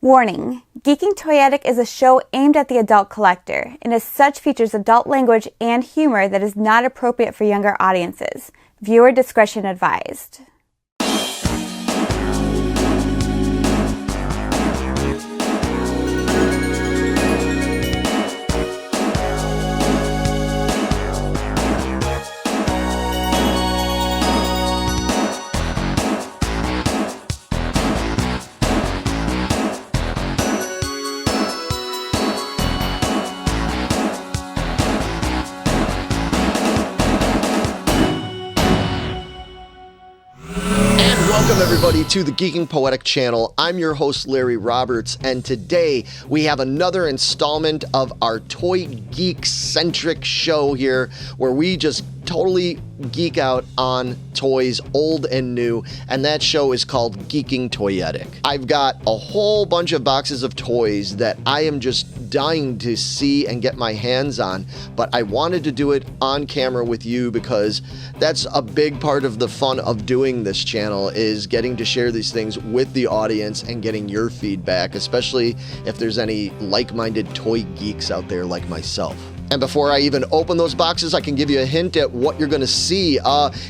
Warning: Geeking Toyetic is a show aimed at the adult collector, and as such features adult language and humor that is not appropriate for younger audiences. Viewer discretion advised. Welcome everybody to the Geeking Poetic channel. I'm your host Larry Roberts, and today we have another installment of our toy geek-centric show here where we just totally geek out on toys, old and new, and that show is called Geeking Toyetic. I've got a whole bunch of boxes of toys that I am just dying to see and get my hands on, but I wanted to do it on camera with you because that's a big part of the fun of doing this channel, is getting to share these things with the audience and getting your feedback, especially if there's any like-minded toy geeks out there like myself. And before I even open those boxes, I can give you a hint at what you're going to see.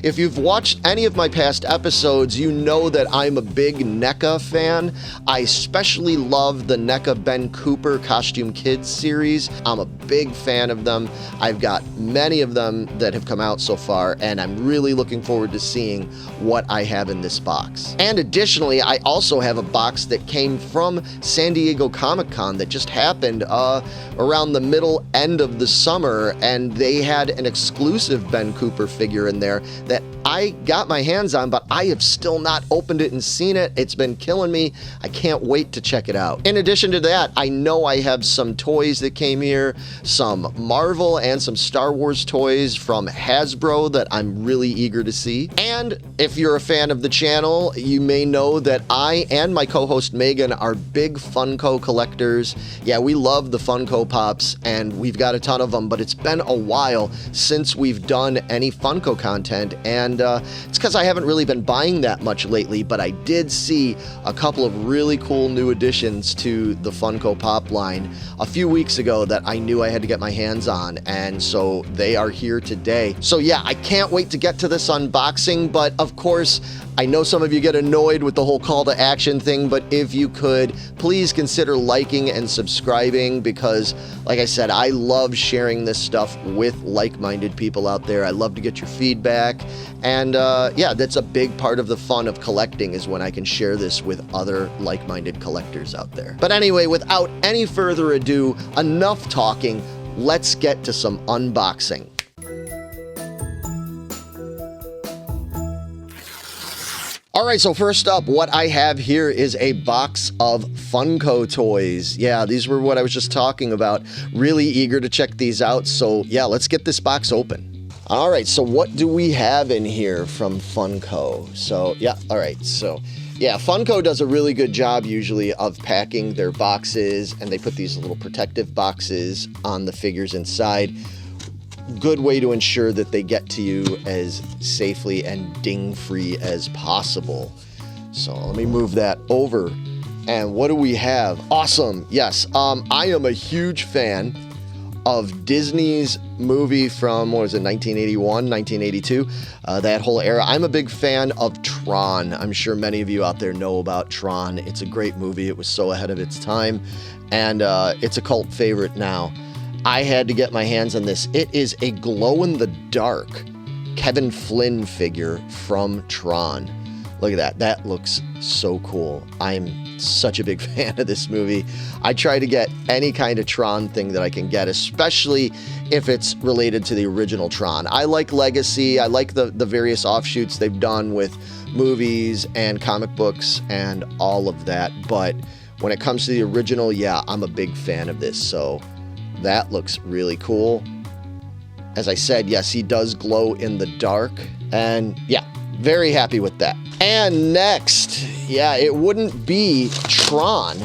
If you've watched any of my past episodes, you know that I'm a big NECA fan. I especially love the NECA Ben Cooper Costume Kids series. I'm a big fan of them. I've got many of them that have come out so far, and I'm really looking forward to seeing what I have in this box. And additionally, I also have a box that came from San Diego Comic-Con that just happened around the middle end of the summer, and they had an exclusive Ben Cooper figure in there that I got my hands on, but I have still not opened it and seen it. It's been killing me. I can't wait to check it out. In addition to that, I know I have some toys that came here, some Marvel and some Star Wars toys from Hasbro that I'm really eager to see. And if you're a fan of the channel, you may know that I and my co-host Megan are big Funko collectors. Yeah, we love the Funko Pops, and we've got a ton of them, but it's been a while since we've done any Funko content, and it's because I haven't really been buying that much lately, but I did see a couple of really cool new additions to the Funko Pop line a few weeks ago that I knew I had to get my hands on, and so they are here today. So yeah, I can't wait to get to this unboxing, but of course, I know some of you get annoyed with the whole call to action thing, but if you could, please consider liking and subscribing because, like I said, I love sharing this stuff with like-minded people out there. I love to get your feedback, and yeah, that's a big part of the fun of collecting, is when I can share this with other like-minded collectors out there. But anyway, without any further ado, enough talking, let's get to some unboxing. All right, so first up, what I have here is a box of Funko toys. Yeah, these were what I was just talking about. Really eager to check these out. So yeah, let's get this box open. All right, so what do we have in here from Funko? So yeah, all right, so yeah, Funko does a really good job usually of packing their boxes, and they put these little protective boxes on the figures inside. Good way to ensure that they get to you as safely and ding-free as possible. So let me move that over. And what do we have? Awesome. Yes, I am a huge fan of Disney's movie from, what was it, 1981, 1982, that whole era. I'm a big fan of Tron. I'm sure many of you out there know about Tron. It's a great movie. It was so ahead of its time, and it's a cult favorite now. I had to get my hands on this. It is a glow-in-the-dark Kevin Flynn figure from Tron. Look at that. That looks so cool. I'm such a big fan of this movie. I try to get any kind of Tron thing that I can get, especially if it's related to the original Tron. I like Legacy. I like the various offshoots they've done with movies and comic books and all of that. But when it comes to the original, yeah, I'm a big fan of this. So that looks really cool. As I said, yes, he does glow in the dark. And yeah, very happy with that. And next, yeah, it wouldn't be Tron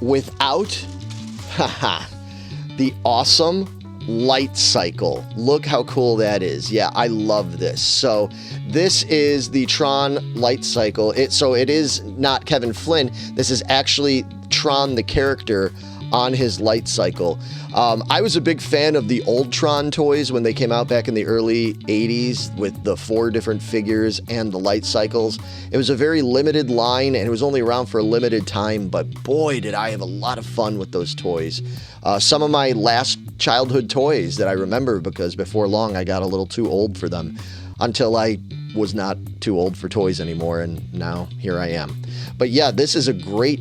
without the awesome light cycle. Look how cool that is. Yeah, I love this. So this is the Tron light cycle. So it is not Kevin Flynn. This is actually Tron the character on his light cycle. I was a big fan of the old Tron toys when they came out back in the early 80s with the 4 different figures and the light cycles. It was a very limited line and it was only around for a limited time, but boy, did I have a lot of fun with those toys. Some of my last childhood toys that I remember, because before long I got a little too old for them until I was not too old for toys anymore, and now here I am. But yeah, this is a great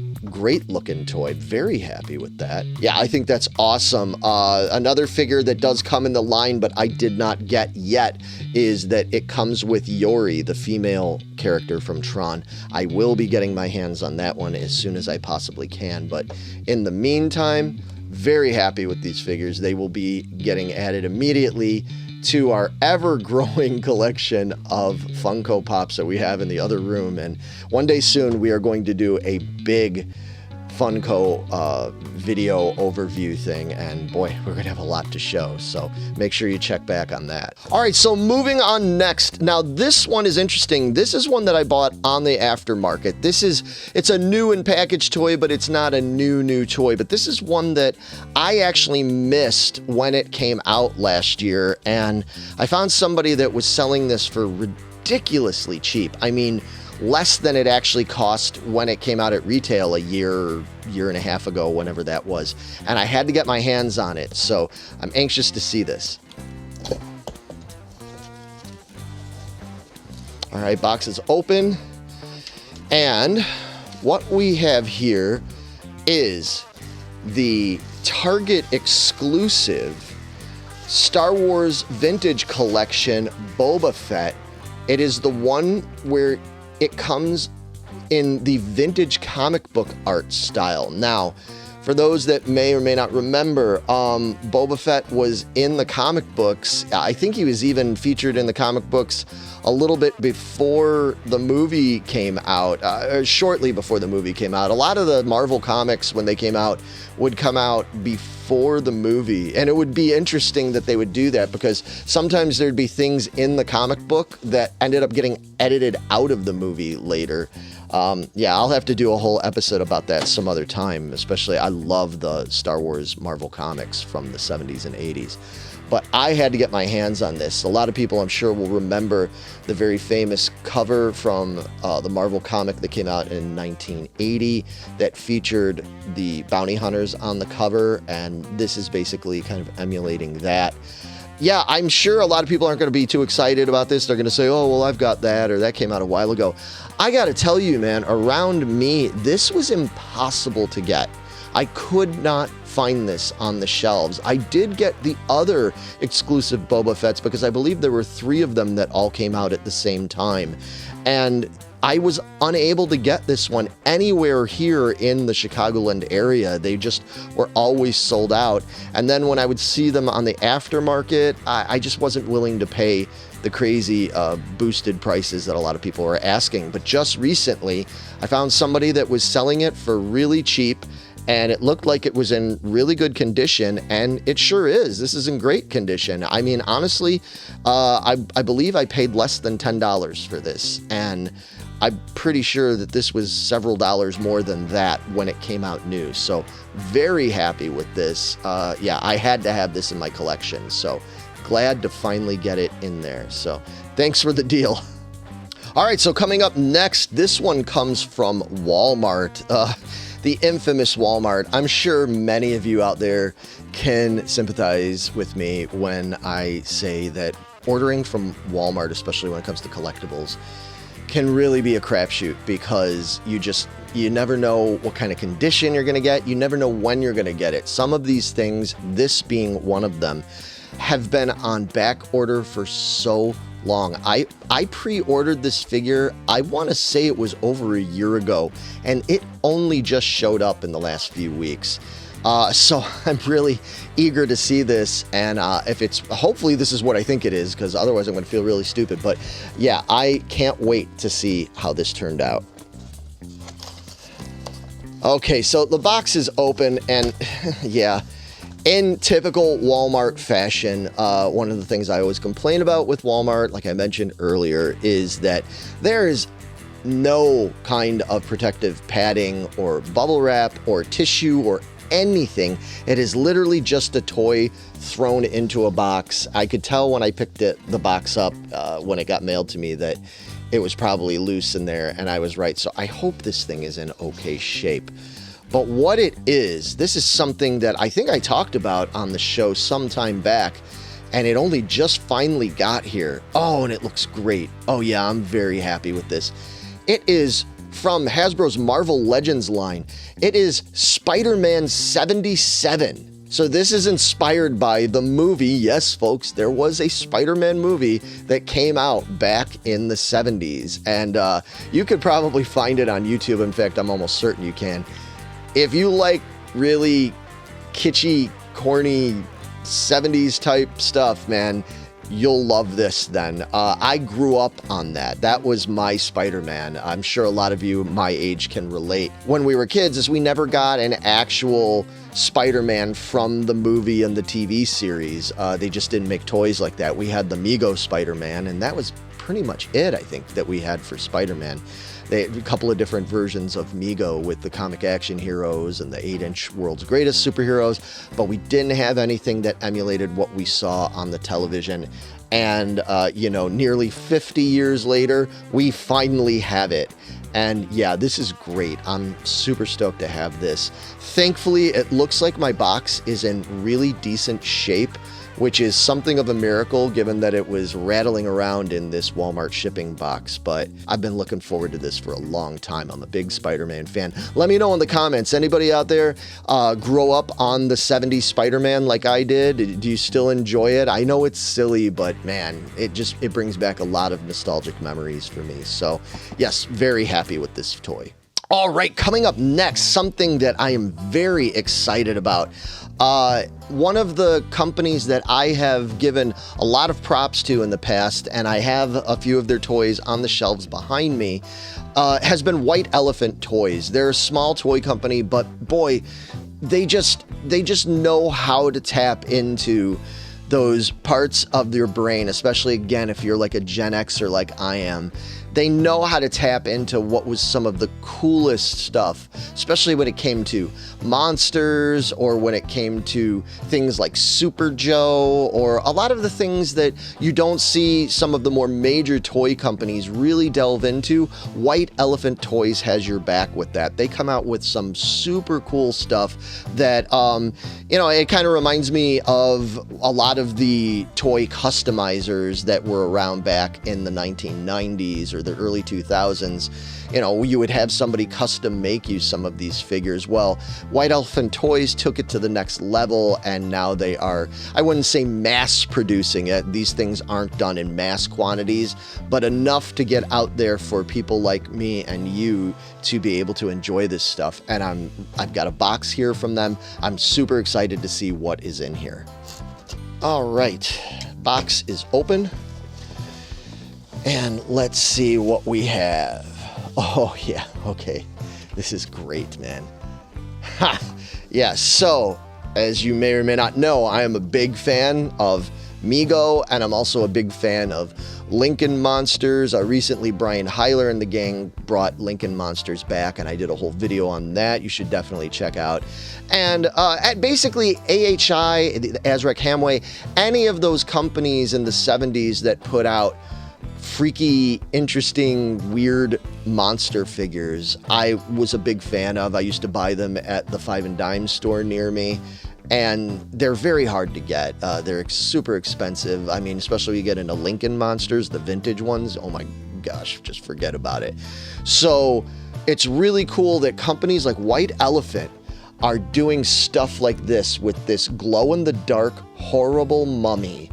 looking toy. Very happy with that. Yeah, I think that's awesome. Another figure that does come in the line but I did not get yet is that it comes with Yori, the female character from Tron. I will be getting my hands on that one as soon as I possibly can, but in the meantime, very happy with these figures. They will be getting added immediately to our ever-growing collection of Funko Pops that we have in the other room. And one day soon, we are going to do a big Funko video overview thing, and boy, we're gonna have a lot to show, so make sure you check back on that. All right, so moving on next. Now this one is interesting. This is one that I bought on the aftermarket. It's a new and packaged toy, but it's not a new toy, but this is one that I actually missed when it came out last year, and I found somebody that was selling this for ridiculously cheap. I mean, less than it actually cost when it came out at retail a year and a half ago, whenever that was. And I had to get my hands on it, so I'm anxious to see this. All right, box is open. And what we have here is the Target exclusive Star Wars Vintage Collection Boba Fett. It is the one where it comes in the vintage comic book art style. Now, for those that may or may not remember, Boba Fett was in the comic books. I think he was even featured in the comic books a little bit before the movie came out, or shortly before the movie came out. A lot of the Marvel comics, when they came out, would come out before the movie. And it would be interesting that they would do that, because sometimes there'd be things in the comic book that ended up getting edited out of the movie later. Yeah, I'll have to do a whole episode about that some other time. Especially, I love the Star Wars Marvel comics from the 70s and 80s. But I had to get my hands on this. A lot of people, I'm sure, will remember the very famous cover from the Marvel comic that came out in 1980 that featured the bounty hunters on the cover, and this is basically kind of emulating that. Yeah, I'm sure a lot of people aren't going to be too excited about this. They're going to say, oh, well, I've got that, or that came out a while ago. I got to tell you, man, around me, this was impossible to get. I could not find this on the shelves. I did get the other exclusive Boba Fetts, because I believe there were 3 of them that all came out at the same time. And I was unable to get this one anywhere here in the Chicagoland area. They just were always sold out. And then when I would see them on the aftermarket, I just wasn't willing to pay the crazy boosted prices that a lot of people were asking. But just recently, I found somebody that was selling it for really cheap, and it looked like it was in really good condition, and it sure is. This is in great condition. I mean, honestly, I believe I paid less than $10 for this, and I'm pretty sure that this was several dollars more than that when it came out new. So very happy with this. Yeah, I had to have this in my collection, so glad to finally get it in there. So thanks for the deal. All right, so coming up next, this one comes from Walmart. The infamous Walmart. I'm sure many of you out there can sympathize with me when I say that ordering from Walmart, especially when it comes to collectibles, can really be a crapshoot, because you never know what kind of condition you're going to get. You never know when you're going to get it. Some of these things, this being one of them, have been on back order for so long. I pre-ordered this figure, I want to say it was over a year ago, and it only just showed up in the last few weeks. So I'm really eager to see this, and hopefully this is what I think it is, because otherwise I'm going to feel really stupid. But yeah, I can't wait to see how this turned out. Okay, so the box is open, and yeah, in typical Walmart fashion, one of the things I always complain about with Walmart, like I mentioned earlier, is that there is no kind of protective padding or bubble wrap or tissue or anything. It is literally just a toy thrown into a box. I could tell when I picked the box up when it got mailed to me that it was probably loose in there, and I was right. So I hope this thing is in okay shape. But what it is, this is something that I think I talked about on the show some time back, and it only just finally got here. Oh, and it looks great. Oh yeah, I'm very happy with this. It is from Hasbro's Marvel Legends line. It is Spider-Man 77. So this is inspired by the movie. Yes, folks, there was a Spider-Man movie that came out back in the 70s. And you could probably find it on YouTube. In fact, I'm almost certain you can. If you like really kitschy, corny 70s type stuff, man, you'll love this then. I grew up on that. That was my Spider-Man. I'm sure a lot of you my age can relate. When we were kids, is we never got an actual Spider-Man from the movie and the TV series. They just didn't make toys like that. We had the Mego Spider-Man, and that was pretty much it, I think, that we had for Spider-Man. They had a couple of different versions of Mego with the comic action heroes and the 8-inch World's Greatest Superheroes, but we didn't have anything that emulated what we saw on the television. And, you know, nearly 50 years later, we finally have it. And yeah, this is great. I'm super stoked to have this. Thankfully, it looks like my box is in really decent shape, which is something of a miracle given that it was rattling around in this Walmart shipping box. But I've been looking forward to this for a long time. I'm a big Spider-Man fan. Let me know in the comments, anybody out there grow up on the 70s Spider-Man like I did? Do you still enjoy it? I know it's silly, but man, it brings back a lot of nostalgic memories for me. So yes, very happy with this toy. All right, coming up next, something that I am very excited about. One of the companies that I have given a lot of props to in the past, and I have a few of their toys on the shelves behind me, has been White Elephant Toyz. They're a small toy company, but boy, they just know how to tap into those parts of your brain, especially again, if you're like a Gen Xer like I am. They know how to tap into what was some of the coolest stuff, especially when it came to monsters or when it came to things like Super Joe or a lot of the things that you don't see some of the more major toy companies really delve into. White Elephant Toyz has your back with that. They come out with some super cool stuff that, you know, it kind of reminds me of a lot of the toy customizers that were around back in the 1990s or the early 2000s. You know, you would have somebody custom make you some of these figures. Well, White Elephant Toyz took it to the next level, and now they are, I wouldn't say mass producing it. These things aren't done in mass quantities, but enough to get out there for people like me and you to be able to enjoy this stuff. And I've got a box here from them. I'm super excited to see what is in here. All right, box is open. And let's see what we have. Oh, yeah. Okay. This is great, man. Ha! Yeah, so, as you may or may not know, I am a big fan of Mego, and I'm also a big fan of Lincoln Monsters. Recently, Brian Heiler and the gang brought Lincoln Monsters back, and I did a whole video on that. You should definitely check out. And at basically AHI, Azraq Hamway, any of those companies in the 70s that put out freaky, interesting, weird monster figures, I was a big fan of. I used to buy them at the 5 and Dime store near me, and they're very hard to get. They're super expensive. I mean, especially when you get into Lincoln Monsters, the vintage ones, oh my gosh, just forget about it. So it's really cool that companies like White Elephant are doing stuff like this with this glow-in-the-dark, horrible mummy.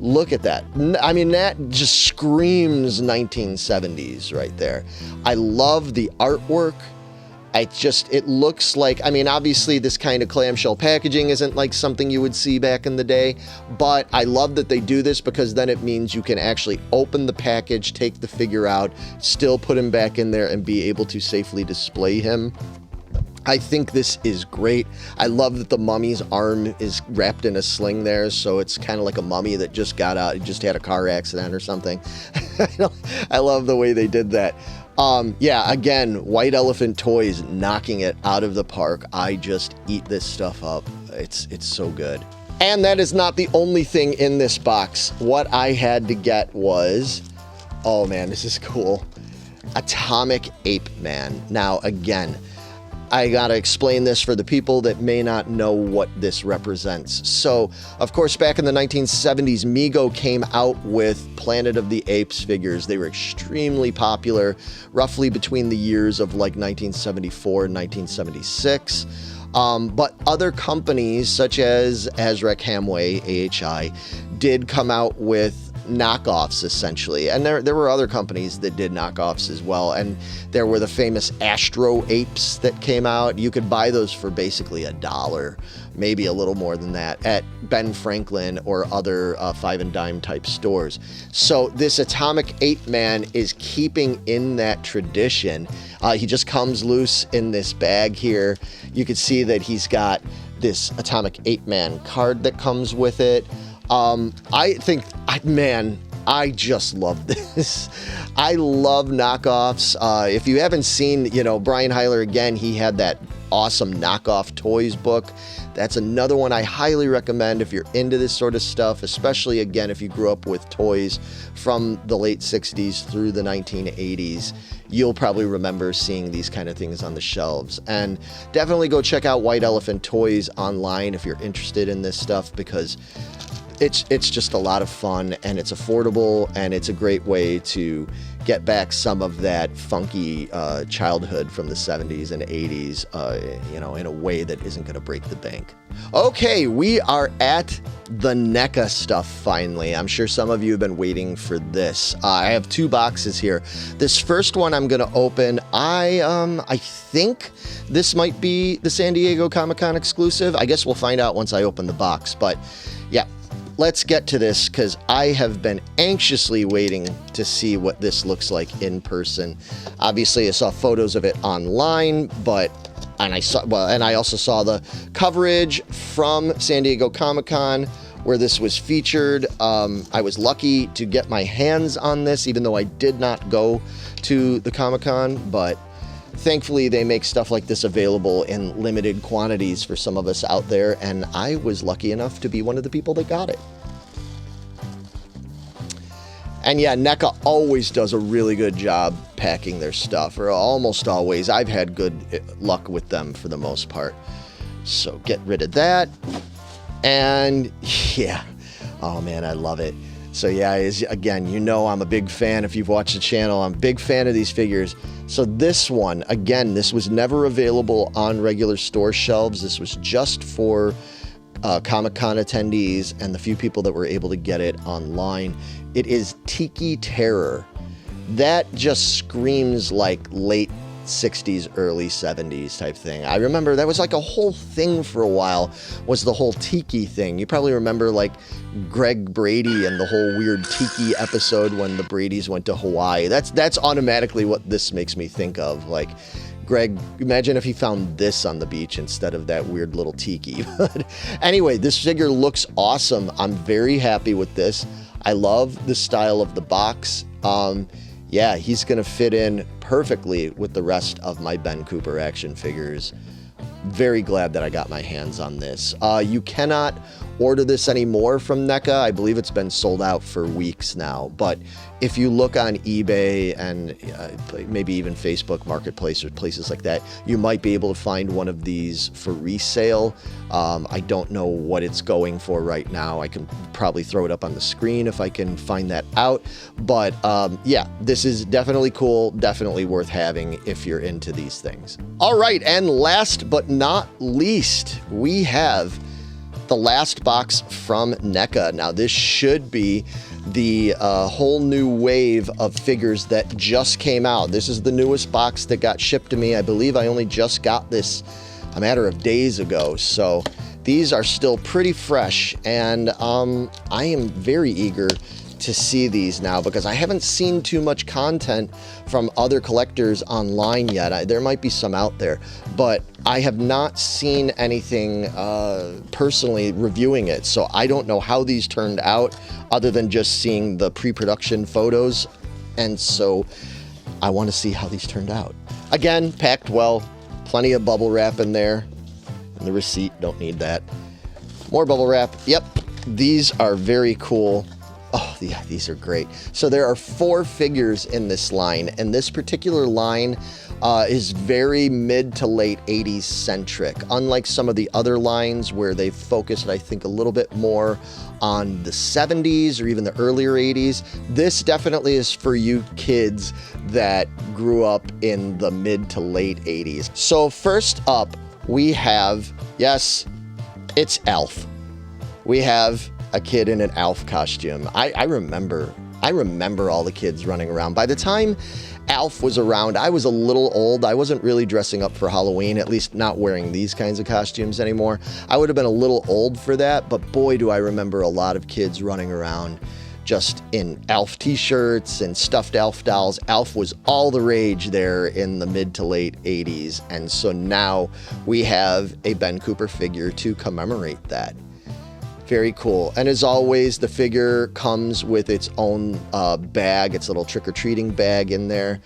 Look at that. I mean, that just screams 1970s right there. I love the artwork. It looks like, I mean, obviously this kind of clamshell packaging isn't like something you would see back in the day, but I love that they do this because then it means you can actually open the package, take the figure out, still put him back in there and be able to safely display him. I think this is great. I love that the mummy's arm is wrapped in a sling there, so it's kind of like a mummy that just got out, just had a car accident or something. I love the way they did that. Yeah, again, White Elephant Toyz knocking it out of the park. I just eat this stuff up. It's so good. And that is not the only thing in this box. What I had to get was, oh man, this is cool, Atomic Ape Man. Now, again, I gotta explain this for the people that may not know what this represents. So, of course, back in the 1970s, Mego came out with Planet of the Apes figures. They were extremely popular, roughly between the years of like 1974 and 1976. But other companies, such as Azraq Hamway, AHI, did come out with knockoffs, essentially. And there were other companies that did knockoffs as well. And there were the famous Astro Apes that came out. You could buy those for basically $1, maybe a little more than that, at Ben Franklin or other 5 and dime type stores. So this Atomic Ape Man is keeping in that tradition. He just comes loose in this bag here. You can see that he's got this Atomic Ape Man card that comes with it. I think, man, I just love this. I love knockoffs. If you haven't seen, Brian Heiler, again, he had that awesome knockoff toys book. That's another one I highly recommend if you're into this sort of stuff, especially, again, if you grew up with toys from the late 60s through the 1980s. You'll probably remember seeing these kind of things on the shelves. And definitely go check out White Elephant Toyz online if you're interested in this stuff, because it's just a lot of fun, and it's affordable, and it's a great way to get back some of that funky childhood from the 70s and 80s, in a way that isn't going to break the bank. Okay, we are at the NECA stuff finally. I'm sure some of you have been waiting for this. I have 2 boxes here. This first one I'm going to open. I think this might be the San Diego Comic-Con exclusive. I guess we'll find out once I open the box, but yeah. Let's get to this, because I have been anxiously waiting to see what this looks like in person. Obviously, I saw photos of it online, and I also saw the coverage from San Diego Comic-Con where this was featured. I was lucky to get my hands on this, even though I did not go to the Comic-Con, but thankfully, they make stuff like this available in limited quantities for some of us out there, and I was lucky enough to be one of the people that got it. And yeah, NECA always does a really good job packing their stuff, or almost always. I've had good luck with them for the most part. So get rid of that. And yeah, oh man, I love it. So yeah, again, I'm a big fan. If you've watched the channel, I'm a big fan of these figures. So this one, again, this was never available on regular store shelves. This was just for Comic-Con attendees and the few people that were able to get it online. It is Tiki Terror. That just screams like late 60s, early 70s type thing. I remember that was like a whole thing for a while, was the whole Tiki thing. You probably remember like Greg Brady and the whole weird Tiki episode when the Bradys went to Hawaii. That's automatically what this makes me think of. Like, Greg, imagine if he found this on the beach instead of that weird little Tiki. But anyway, this figure looks awesome. I'm very happy with this. I love the style of the box. Yeah, he's going to fit in perfectly with the rest of my Ben Cooper action figures. Very glad that I got my hands on this. You cannot order this anymore from NECA. I believe it's been sold out for weeks now. But if you look on eBay and maybe even Facebook Marketplace or places like that, you might be able to find one of these for resale. I don't know what it's going for right now. I can probably throw it up on the screen if I can find that out. But yeah, this is definitely cool, definitely worth having if you're into these things. All right, and last but not least, we have the last box from NECA. Now, this should be the whole new wave of figures that just came out. This is the newest box that got shipped to me. I believe I only just got this a matter of days ago. So these are still pretty fresh, and I am very eager to see these now, because I haven't seen too much content from other collectors online yet. There might be some out there, but I have not seen anything personally reviewing it, so I don't know how these turned out other than just seeing the pre-production photos. And so I want to see how these turned out. Again, packed well, plenty of bubble wrap in there. And the receipt, don't need that. More bubble wrap. Yep, these are very cool. Oh, yeah, these are great. So there are 4 figures in this line, and this particular line is very mid to late 80s centric. Unlike some of the other lines where they focused, I think, a little bit more on the 70s or even the earlier 80s, this definitely is for you kids that grew up in the mid to late 80s. So first up, we have, yes, it's Alf. We have a kid in an Alf costume. I remember all the kids running around. By the time Alf was around, I was a little old. I wasn't really dressing up for Halloween, at least not wearing these kinds of costumes anymore. I would have been a little old for that, but boy, do I remember a lot of kids running around just in Alf t-shirts and stuffed Alf dolls. Alf was all the rage there in the mid to late 80s, and so now we have a Ben Cooper figure to commemorate that. Very cool. And as always, the figure comes with its own bag, its little trick-or-treating bag in there.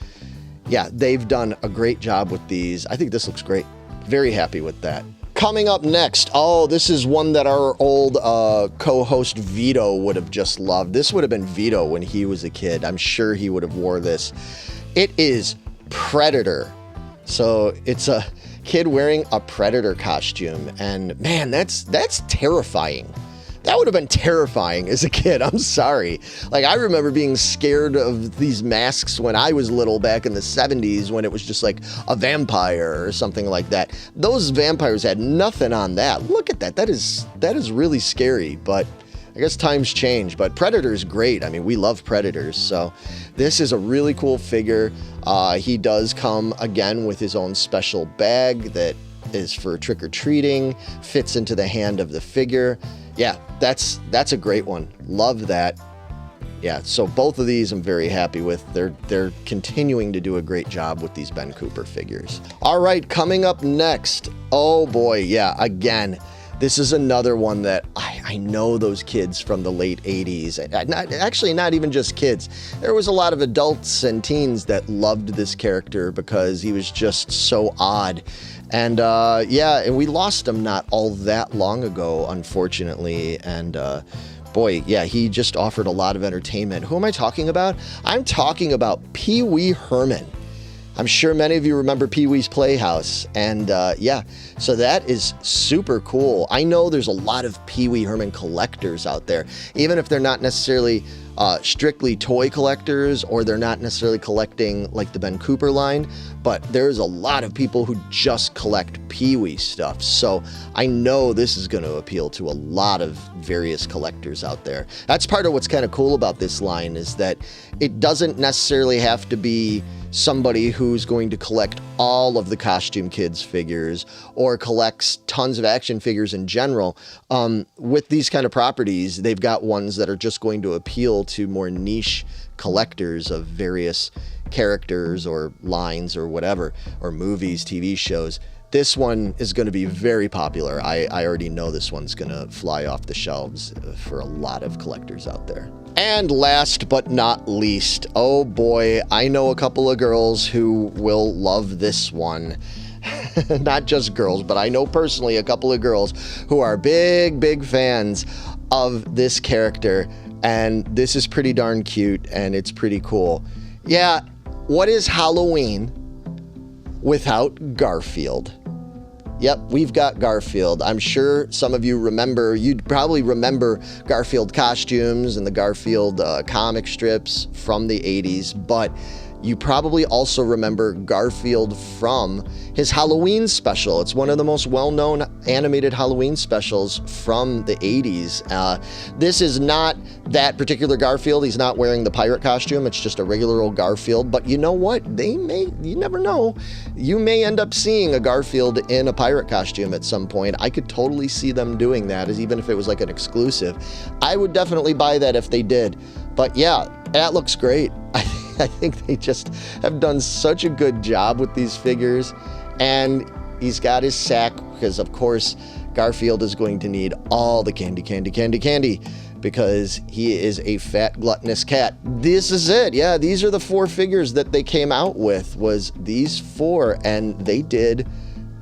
Yeah, they've done a great job with these. I think this looks great. Very happy with that. Coming up next, oh, this is one that our old co-host Vito would have just loved. This would have been Vito when he was a kid. I'm sure he would have wore this. It is Predator. So it's a kid wearing a Predator costume, and man, that's terrifying. That would have been terrifying as a kid. I'm sorry. Like, I remember being scared of these masks when I was little back in the 70s when it was just like a vampire or something like that. Those vampires had nothing on that. Look at that. That is really scary, but I guess times change. But Predator's great. I mean, we love Predators. So this is a really cool figure. He does come again with his own special bag that is for trick-or-treating, fits into the hand of the figure. Yeah, that's a great one. Love that. Yeah, so both of these I'm very happy with. They're continuing to do a great job with these Ben Cooper figures. All right, coming up next. Oh boy, yeah, again, this is another one that I know those kids from the late 80s. Actually, not even just kids. There was a lot of adults and teens that loved this character because he was just so odd. And yeah, and we lost him not all that long ago, unfortunately. And boy, yeah, he just offered a lot of entertainment. Who am I talking about? I'm talking about Pee-Wee Herman. I'm sure many of you remember Pee-wee's Playhouse, and yeah, so that is super cool. I know there's a lot of Pee-Wee Herman collectors out there, even if they're not necessarily strictly toy collectors, or they're not necessarily collecting like the Ben Cooper line, but there's a lot of people who just collect Pee-wee stuff. So I know this is going to appeal to a lot of various collectors out there. That's part of what's kind of cool about this line, is that it doesn't necessarily have to be somebody who's going to collect all of the Costume Kids figures or collects tons of action figures in general. With these kind of properties, they've got ones that are just going to appeal to more niche collectors of various characters or lines or whatever, or movies, TV shows. This one is going to be very popular. I already know this one's going to fly off the shelves for a lot of collectors out there. And last but not least, oh boy, I know a couple of girls who will love this one. Not just girls, but I know personally a couple of girls who are big fans of this character. And this is pretty darn cute, and it's pretty cool. Yeah, what is Halloween without Garfield? Yep, we've got Garfield. I'm sure some of you remember, you'd probably remember Garfield costumes and the Garfield comic strips from the 80s, but you probably also remember Garfield from his Halloween special. It's one of the most well-known animated Halloween specials from the 80s. This is not that particular Garfield. He's not wearing the pirate costume. It's just a regular old Garfield. But you know what? You never know. You may end up seeing a Garfield in a pirate costume at some point. I could totally see them doing that, as even if it was like an exclusive. I would definitely buy that if they did. But yeah, that looks great. I think they just have done such a good job with these figures. And he's got his sack because, of course, Garfield is going to need all the candy. because he is a fat, gluttonous cat. This is it. Yeah, these are the 4 figures that they came out with, was these 4, and they did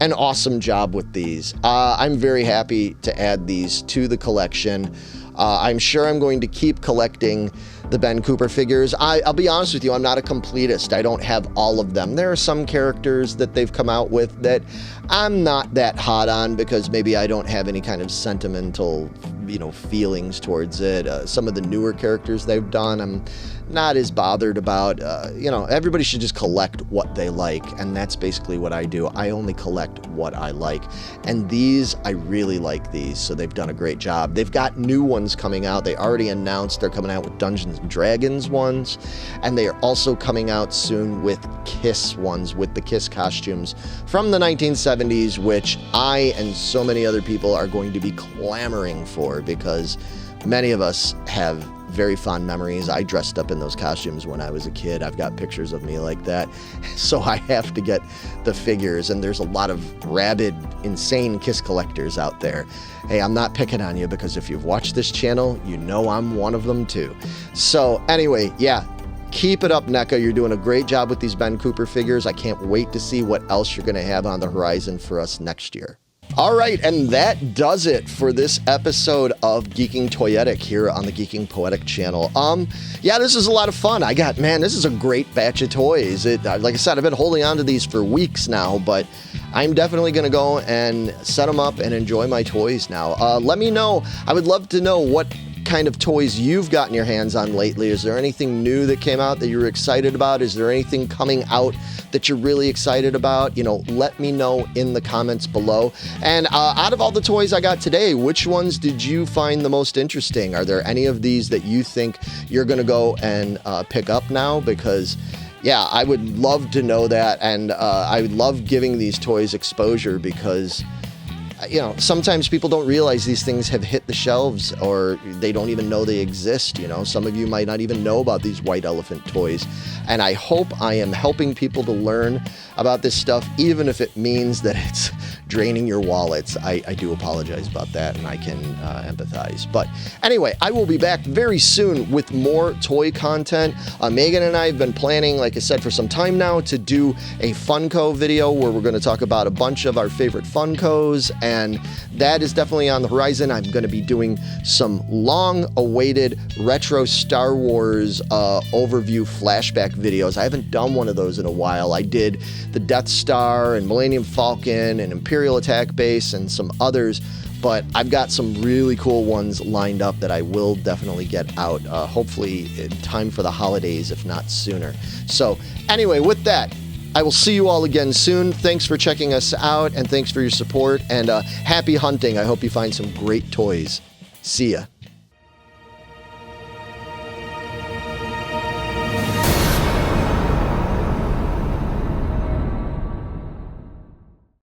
an awesome job with these. I'm very happy to add these to the collection. I'm sure I'm going to keep collecting the Ben Cooper figures. I'll be honest with you, I'm not a completist. I don't have all of them. There are some characters that they've come out with that I'm not that hot on because maybe I don't have any kind of sentimental, feelings towards it. Some of the newer characters they've done, I'm not as bothered about. Everybody should just collect what they like, and that's basically what I do. I only collect what I like, and these, I really like these, so they've done a great job. They've got new ones coming out. They already announced they're coming out with Dungeons & Dragons ones, and they are also coming out soon with Kiss ones, with the Kiss costumes from the 1970s, which I and so many other people are going to be clamoring for, because many of us have very fond memories. I dressed up in those costumes when I was a kid. I've got pictures of me like that. So I have to get the figures, and there's a lot of rabid, insane Kiss collectors out there. Hey, I'm not picking on you, because if you've watched this channel, you know I'm one of them too. So anyway, yeah, keep it up, NECA. You're doing a great job with these Ben Cooper figures. I can't wait to see what else you're going to have on the horizon for us next year. All right, and that does it for this episode of Geeking Toyetic here on the Geeking Poetic channel. Yeah, this is a lot of fun. This is a great batch of toys. Like I said, I've been holding on to these for weeks now, but I'm definitely going to go and set them up and enjoy my toys now. Let me know. I would love to know what kind of toys you've gotten your hands on lately. Is there anything new that came out that you're excited about? Is there anything coming out that you're really excited about? Let me know in the comments below. And out of all the toys I got today, which ones did you find the most interesting? Are there any of these that you think you're going to go and pick up now? Because yeah, I would love to know that, and I would love giving these toys exposure, because sometimes people don't realize these things have hit the shelves, or they don't even know they exist. Some of you might not even know about these White Elephant Toyz, and I hope I am helping people to learn about this stuff, even if it means that it's draining your wallets. I do apologize about that, and I can empathize. But anyway, I will be back very soon with more toy content. Megan and I have been planning, like I said, for some time now, to do a Funko video where we're going to talk about a bunch of our favorite Funkos, and that is definitely on the horizon. I'm going to be doing some long-awaited retro Star Wars overview flashback videos. I haven't done one of those in a while. I did the Death Star and Millennium Falcon and Imperial Attack Base and some others, but I've got some really cool ones lined up that I will definitely get out, hopefully in time for the holidays, if not sooner. So anyway, with that, I will see you all again soon. Thanks for checking us out, and thanks for your support, and happy hunting. I hope you find some great toys. See ya.